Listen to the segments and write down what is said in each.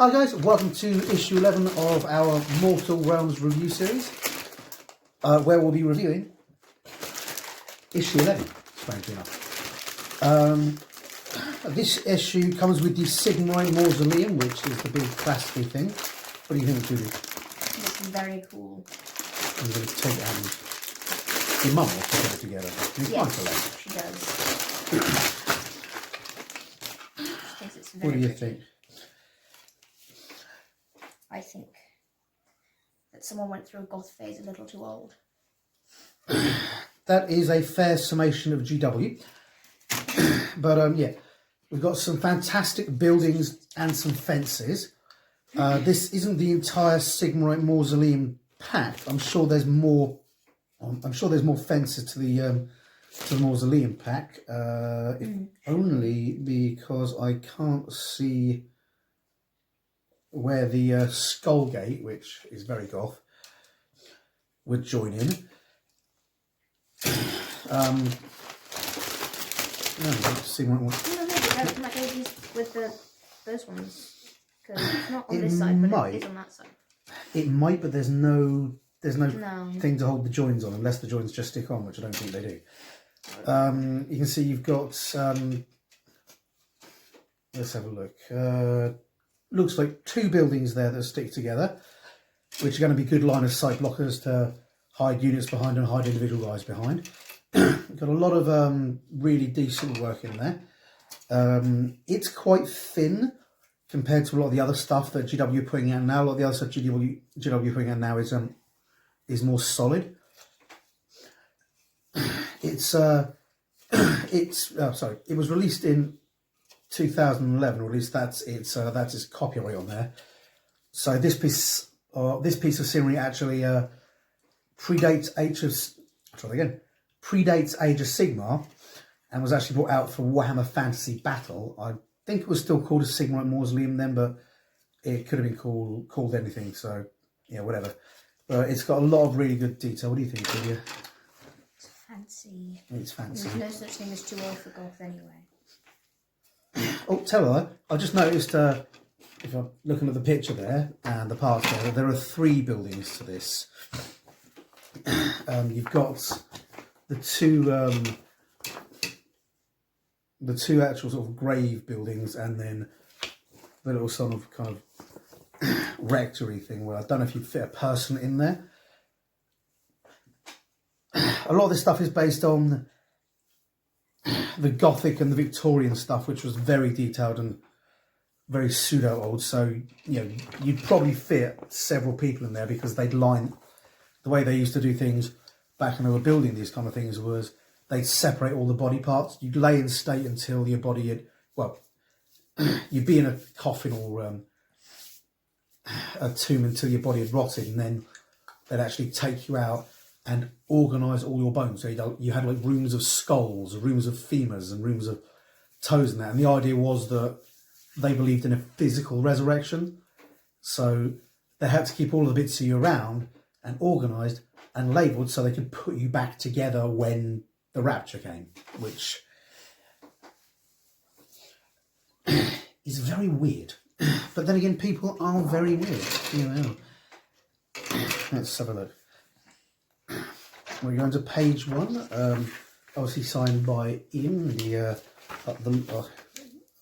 Hi guys, welcome to issue 11 of our Mortal Realms review series, where we'll be reviewing issue 11, strangely enough. This issue comes with the Sigmarite Mausoleum, which is the big plasticky thing. What do you think, Judy? It's very cool. I'm going to take it and your mum will put it together. Yes, she does. She thinks it's very What do you pretty. think? I think that someone went through a goth phase a little too old. That is a fair summation of GW. But yeah, we've got some fantastic buildings and some fences. This isn't the entire Sigmarite Mausoleum pack. I'm sure there's more. I'm sure there's more fences to the Mausoleum pack. If only because I can't see where the Skullgate, which is very goth, would join in. Sigmarite. No, but that goes with those ones. Because it's not on this side, but it is on that side. It might, but there's no No. thing to hold the joins on, unless the joins just stick on, which I don't think they do. You can see you've got, let's have a look. Looks like two buildings there that stick together, which are going to be good line of sight blockers to hide units behind and hide individual guys behind. Got a lot of really decent work in there. It's quite thin compared to a lot of the other stuff that GW are putting out now. A lot of the other stuff GW are putting out now is more solid. It was released in 2011, or at least that's its copyright on there. So this piece of scenery actually predates Age of Sigmar, and was actually brought out for Warhammer Fantasy Battle. I think it was still called a Sigmarite Mausoleum then, but it could have been called anything. So yeah, whatever. But it's got a lot of really good detail. What do you think, Julia? It's fancy. It's fancy. There's no such thing as too old for goth anyway. Oh, tell her, I just noticed, if I'm looking at the picture there, and the parts there are three buildings to this. You've got the two actual sort of grave buildings, and then the little sort of kind of rectory thing where I don't know if you'd fit a person in there. A lot of this stuff is based on the Gothic and the Victorian stuff, which was very detailed and very pseudo old. So you'd probably fit several people in there, because they'd line the way they used to do things back when they were building these kind of things was they'd separate all the body parts. You'd lay in state until your body had, well, you'd be in a coffin or a tomb until your body had rotted, and then they'd actually take you out and organise all your bones. So you had like rooms of skulls, rooms of femurs, and rooms of toes and that. And the idea was that they believed in a physical resurrection. So they had to keep all the bits of you around and organised and labelled so they could put you back together when the rapture came, which is very weird. But then again, people are very weird. Let's have a look. We're going to page 1, obviously signed by Ian, the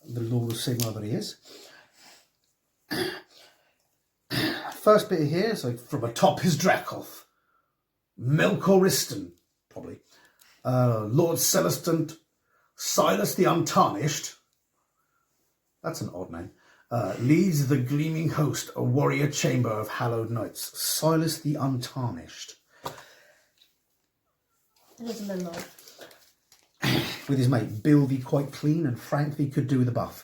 Lord of Sigmar that he is. First bit here, so from atop is Dracoth, Melkoristan, probably, Lord Celestant, Silas the Untarnished, that's an odd name, leads the gleaming host, a warrior chamber of hallowed knights. Silas the Untarnished. It is a little old. With his mate, Bill the Quite Clean, and Frank the Could Do With a Buff.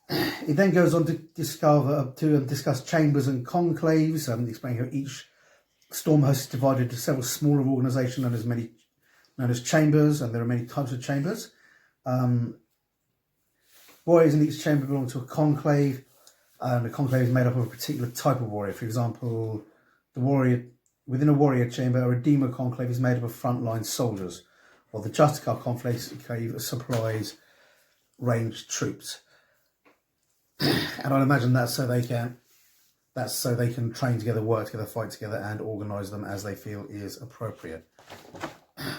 It then goes on to discuss chambers and conclaves, explaining how each storm host is divided into several smaller organisations known as chambers, and there are many types of chambers. Warriors in each chamber belong to a conclave, and the conclave is made up of a particular type of warrior. For example, within a warrior chamber, a Redeemer conclave is made up of frontline soldiers, Well, the Justicar Conclave supplies ranged troops, and I'd imagine that's so they can train together, work together, fight together, and organise them as they feel is appropriate.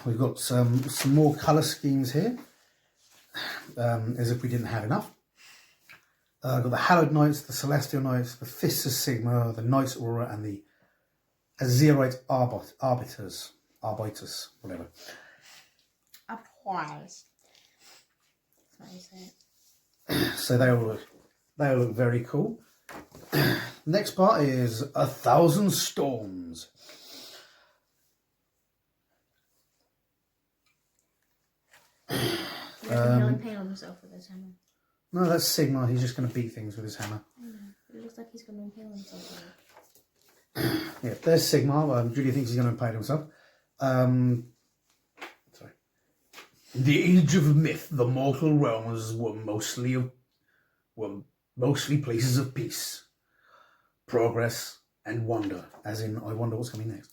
We've got some more colour schemes here, as if we didn't have enough. Got the Hallowed Knights, the Celestial Knights, the Fists of Sigma, the Knights Aurora, and the Azerite Arbiters, whatever. Upwise. That's how you say it. So they all look very cool. Next part is 1,000 Storms. You reckon he'll impale himself with his hammer? No, that's Sigma. He's just going to beat things with his hammer. It looks like he's going to impale himself with it. Yeah, there's Sigma. Julia thinks he's going to impale himself. Sorry. In the age of myth, the mortal realms were mostly places of peace, progress, and wonder. As in, I wonder what's coming next.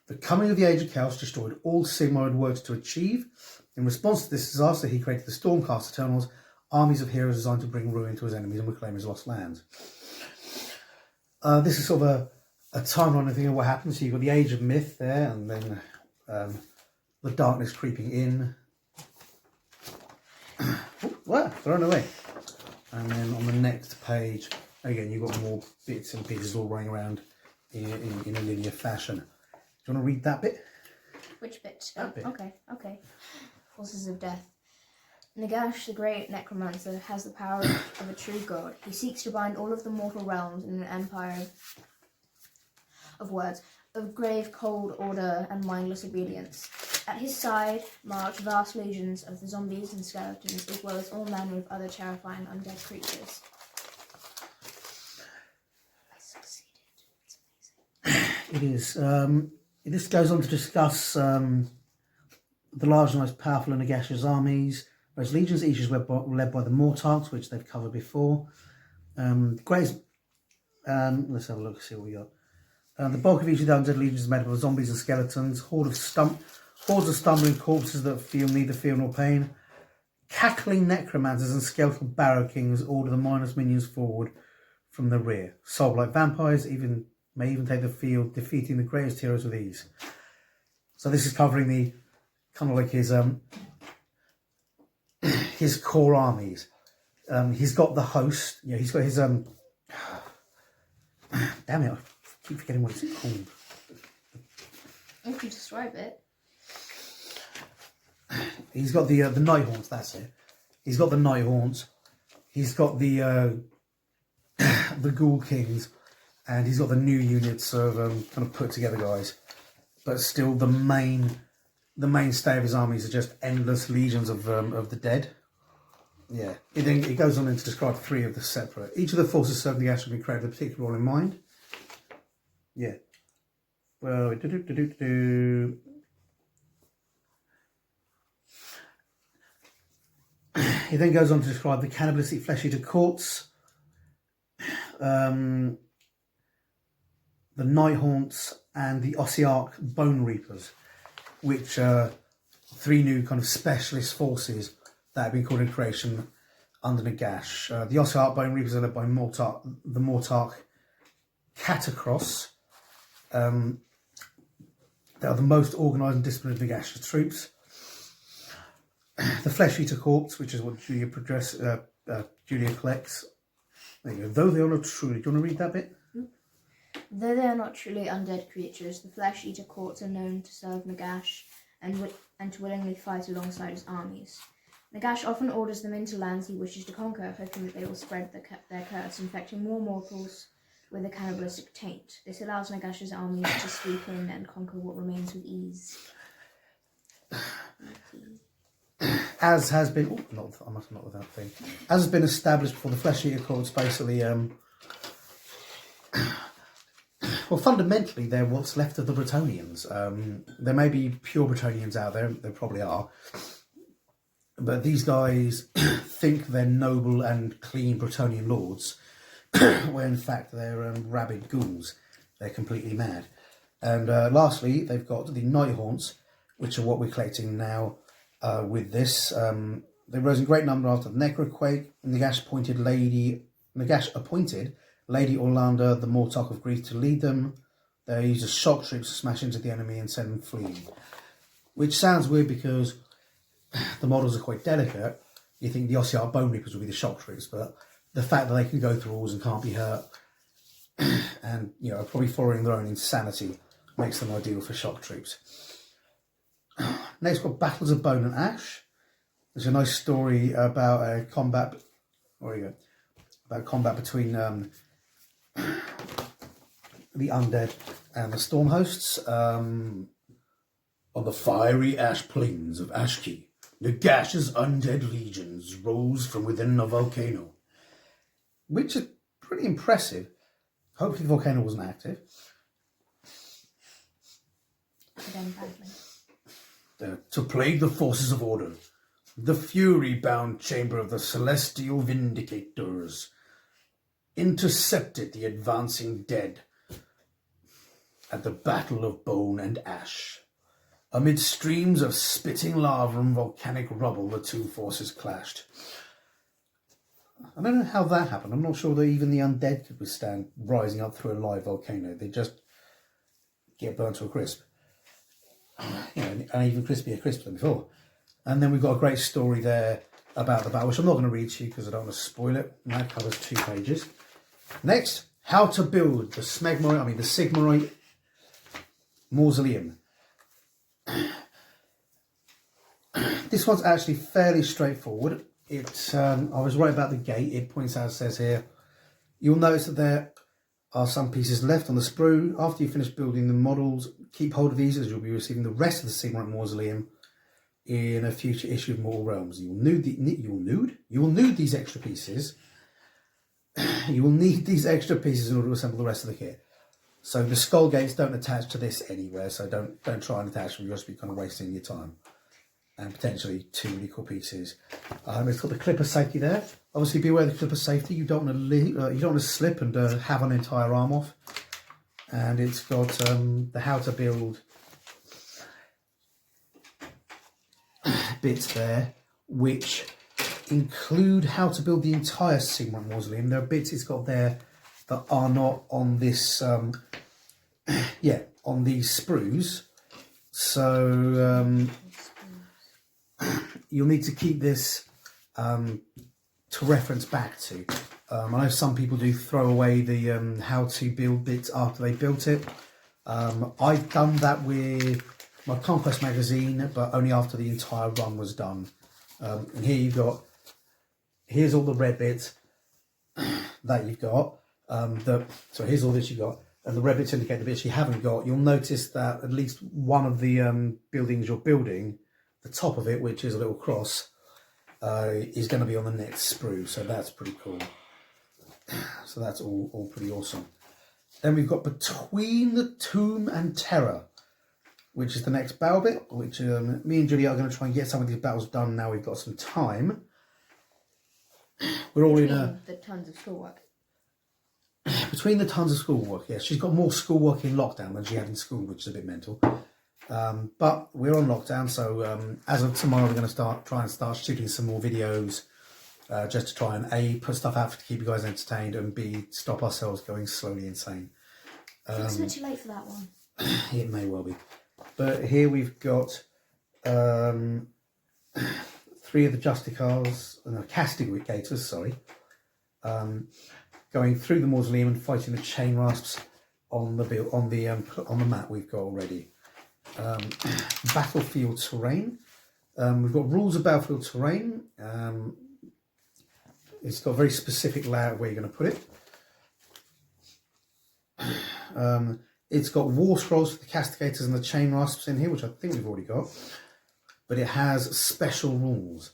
The coming of the Age of Chaos destroyed all Sigma had worked to achieve. In response to this disaster, he created the Stormcast Eternals, armies of heroes designed to bring ruin to his enemies and reclaim his lost lands. This is sort of a timeline thing of what happens. So you've got the Age of Myth there, and then the darkness creeping in. Well, thrown away. And then on the next page, again, you've got more bits and pieces all running around in a linear fashion. Do you want to read that bit? Which bit? That bit. Okay. Forces of Death. Nagash, the great necromancer, has the power of a true god. He seeks to bind all of the mortal realms in an empire of words, of grave, cold order and mindless obedience. At his side march vast legions of the zombies and skeletons, as well as all manner of other terrifying undead creatures. I succeeded. It's amazing. It is. This goes on to discuss the large and most powerful of Nagash's armies. Whereas legions each is led by the Mortarks, which they've covered before. Let's have a look, see what we got. The bulk of each of the undead legions is made up of zombies and skeletons, hordes of stumbling corpses that feel neither fear nor pain. Cackling necromancers and skeletal barrow kings order the mindless minions forward from the rear. Soul-like vampires may even take the field, defeating the greatest heroes with ease. So this is covering the kind of like his core armies. He's got the host. Yeah, he's got his damn it! I keep forgetting what it's called. If you describe it. He's got the Night Haunts. That's it. He's got the Night Haunts. He's got the Ghoul Kings, and he's got the new units of kind of put together guys. But still, the mainstay of his armies are just endless legions of the dead. Yeah. It goes on to describe three of the separate. Each of the forces serving the Ash will be created with a particular role in mind. Yeah. Well, He then goes on to describe the cannibalistic flesh-eater courts, the Night Haunts, and the Ossiarch Bone Reapers, which are three new kind of specialist forces that have been called in creation under Nagash. The Ossiarch Bone Reapers are led by the Mortarch Catacross. They are the most organised and disciplined Nagash's troops. The Flesh Eater Corpse, which is what Julia collects. There you go. Though they are not truly. Do you want to read that bit? Though they are not truly undead creatures, the Flesh Eater Courts are known to serve Nagash and to willingly fight alongside his armies. Nagash often orders them into lands he wishes to conquer, hoping that they will spread their curse, infecting more mortals with a cannibalistic taint. This allows Nagash's armies to sweep in and conquer what remains with ease. As has been, I must not with that thing. As has been established before, the Flesh Eater Courts basically, well, fundamentally, they're what's left of the Bretonnians. There may be pure Bretonnians out there, there probably are, but these guys think they're noble and clean Bretonnian lords, where in fact they're rabid ghouls. They're completely mad. And lastly, they've got the Night Haunts, which are what we're collecting now. with this. They rose in great number after the Necroquake. Nagash appointed Lady Orlando, the Mortok of Grief, to lead them. They used as shock troops to smash into the enemy and send them fleeing. Which sounds weird because the models are quite delicate. You think the Ossiarch Bone Reapers would be the shock troops, but the fact that they can go through walls and can't be hurt and, you know, probably following their own insanity makes them ideal for shock troops. Next, we've got Battles of Bone and Ash. There's a nice story about a combat. Where you go? About combat between the undead and the storm hosts. On the fiery ash plains of Ashki, Nagash's undead legions rose from within a volcano, which is pretty impressive. Hopefully, the volcano wasn't active. Again, badly. To plague the forces of order, the fury-bound chamber of the Celestial Vindicators intercepted the advancing dead at the Battle of Bone and Ash. Amid streams of spitting lava and volcanic rubble, the two forces clashed. I don't know how that happened. I'm not sure that even the undead could withstand rising up through a live volcano. They just get burnt to a crisp. You know, and even crispier crisp than before. And then we've got a great story there about the battle, which I'm not going to read to you because I don't want to spoil it. And that covers 2 pages. Next, how to build the Sigmarite Mausoleum. This one's actually fairly straightforward. I was right about the gate. It points out, says here, you'll notice that there are some pieces left on the sprue. After you finish building the models, keep hold of these as you'll be receiving the rest of the Sigmarite Mausoleum in a future issue of Mortal Realms. You will need these extra pieces. You will need these extra pieces in order to assemble the rest of the kit. So the skull gates don't attach to this anywhere, so don't try and attach them. You'll just be kind of wasting your time. And potentially 2 really cool pieces. It's got the clipper safety there. Obviously, be aware of the clipper safety. You don't want to slip and have an entire arm off. And it's got the how to build bits there, which include how to build the entire Sigmarite Mausoleum. There are bits it's got there that are not on this, on these sprues. So you'll need to keep this to reference back to. I know some people do throw away the how to build bits after they built it. I've done that with my Conquest magazine, but only after the entire run was done. And here's all the red bits that you've got. So here's all this you've got, and the red bits indicate the bits you haven't got. You'll notice that at least one of the buildings you're building, the top of it, which is a little cross, is going to be on the next sprue, so that's pretty cool. So that's all pretty awesome. Then we've got Between the Tomb and Terror, which is the next battle bit, which me and Julie are going to try and get some of these battles done now we've got some time. We're all in the tons of schoolwork. Between the tons of schoolwork, yes. She's got more schoolwork in lockdown than she had in school, which is a bit mental. But we're on lockdown, so as of tomorrow, we're going to try and start shooting some more videos, just to try and A, put stuff out to keep you guys entertained, and B, stop ourselves going slowly insane. It's a bit too late for that one. It may well be. But here we've got 3 of the Castigators, sorry, going through the mausoleum and fighting the chain rasps on the map we've got already. Battlefield terrain. We've got rules of battlefield terrain. It's got a very specific layout where you're going to put it. It's got war scrolls for the castigators and the chain rasps in here, which I think we've already got. But it has special rules.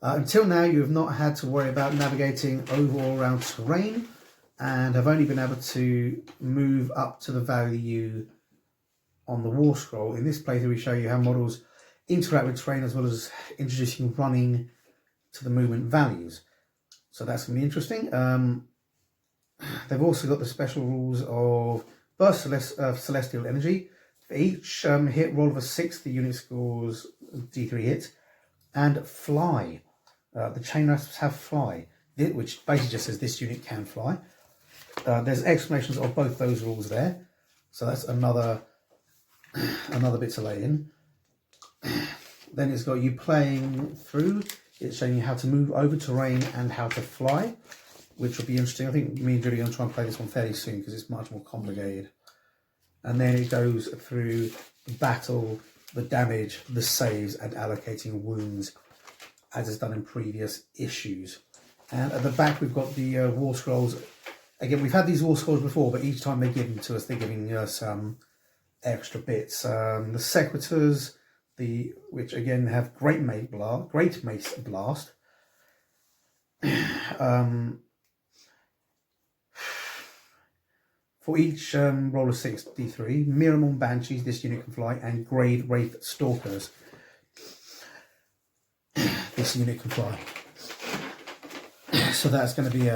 Until now, you have not had to worry about navigating over or around terrain, and have only been able to move up to the value on the war scroll. In this playthrough, we show you how models interact with terrain, as well as introducing running to the movement values. So that's going to be interesting. They've also got the special rules of burst celestial energy. For each hit roll of a 6, the unit scores D3 hits. and fly. The chain rasps have fly, which basically just says this unit can fly. There's explanations of both those rules there, so that's another bit to lay in. Then it's got you playing through. It's showing you how to move over terrain and how to fly, which will be interesting. I think me and Julie are going to try and play this one fairly soon because it's much more complicated. And then it goes through the battle, the damage, the saves, and allocating wounds, as it's done in previous issues. And at the back we've got the War Scrolls. Again, we've had these War Scrolls before, but each time they give them to us, they're giving us extra bits. The Sequitors, which again have Great Mace Blast. For each roll of 6d3, Miramon Banshees, this unit can fly, and Grave Wraith Stalkers, this unit can fly. So that's going to be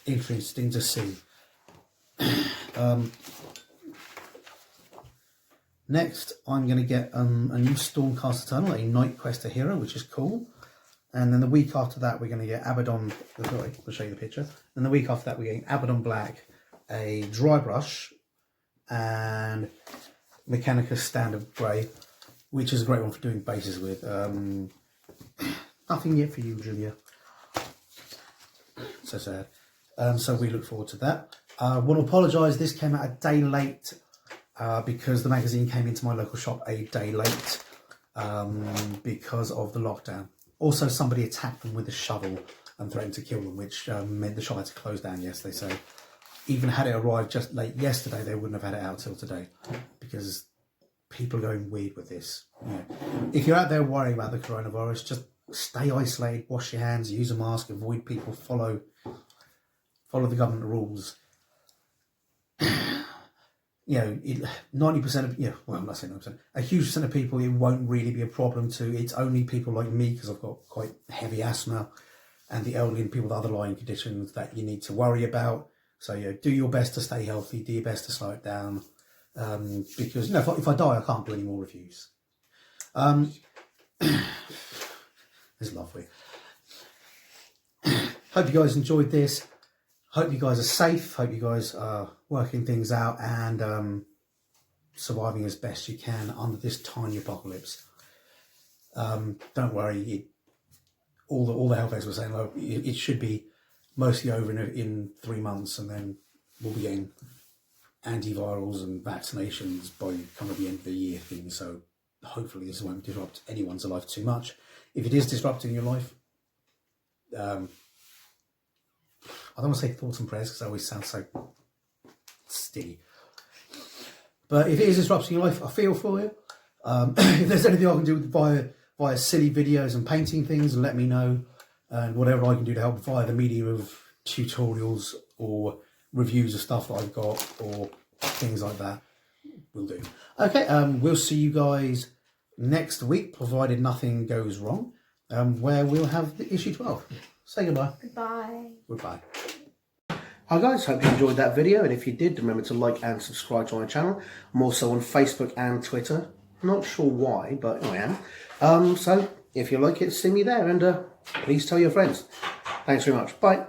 interesting to see. Next, I'm going to get a new Stormcast Eternal, a Night Quester hero, which is cool. And then the week after that, we're going to get Abaddon. Sorry, I'll show you the picture. And the week after that, we're getting Abaddon Black, a Dry Brush, and Mechanicus Standard Grey, which is a great one for doing bases with. Nothing yet for you, Julia. So sad. So we look forward to that. I want to apologise, this came out a day late because the magazine came into my local shop a day late because of the lockdown. Also, somebody attacked them with a shovel and threatened to kill them, which meant the shop had to close down yesterday. So even had it arrived just late yesterday, they wouldn't have had it out till today because people are going weird with this. Yeah. If you're out there worrying about the coronavirus, just stay isolated, wash your hands, use a mask, avoid people, follow the government rules. 90% of, well, I'm not saying 90%, a huge percent of people, it won't really be a problem to. It's only people like me, because I've got quite heavy asthma, and the elderly and people with underlying conditions that you need to worry about. So, do your best to stay healthy, do your best to slow it down, because, if I die, I can't do any more reviews. It's lovely. Hope you guys enjoyed this. Hope you guys are safe. Hope you guys are working things out and surviving as best you can under this tiny apocalypse. Don't worry. All the health experts were saying, it should be mostly over in 3 months, and then we'll be getting antivirals and vaccinations by kind of the end of the year thing. So hopefully this won't disrupt anyone's life too much. If it is disrupting your life, I don't want to say thoughts and prayers because that always sounds so stilly. But if it is disrupting your life, I feel for you. If there's anything I can do via silly videos and painting things, let me know. And whatever I can do to help via the medium of tutorials or reviews of stuff that I've got or things like that, will do. Okay, we'll see you guys next week, provided nothing goes wrong, where we'll have the issue 12. Say goodbye. Goodbye. Goodbye. Hi guys, hope you enjoyed that video, and if you did, remember to like and subscribe to my channel. I'm also on Facebook and Twitter. Not sure why, but I am. So if you like it, see me there, and please tell your friends. Thanks very much. Bye.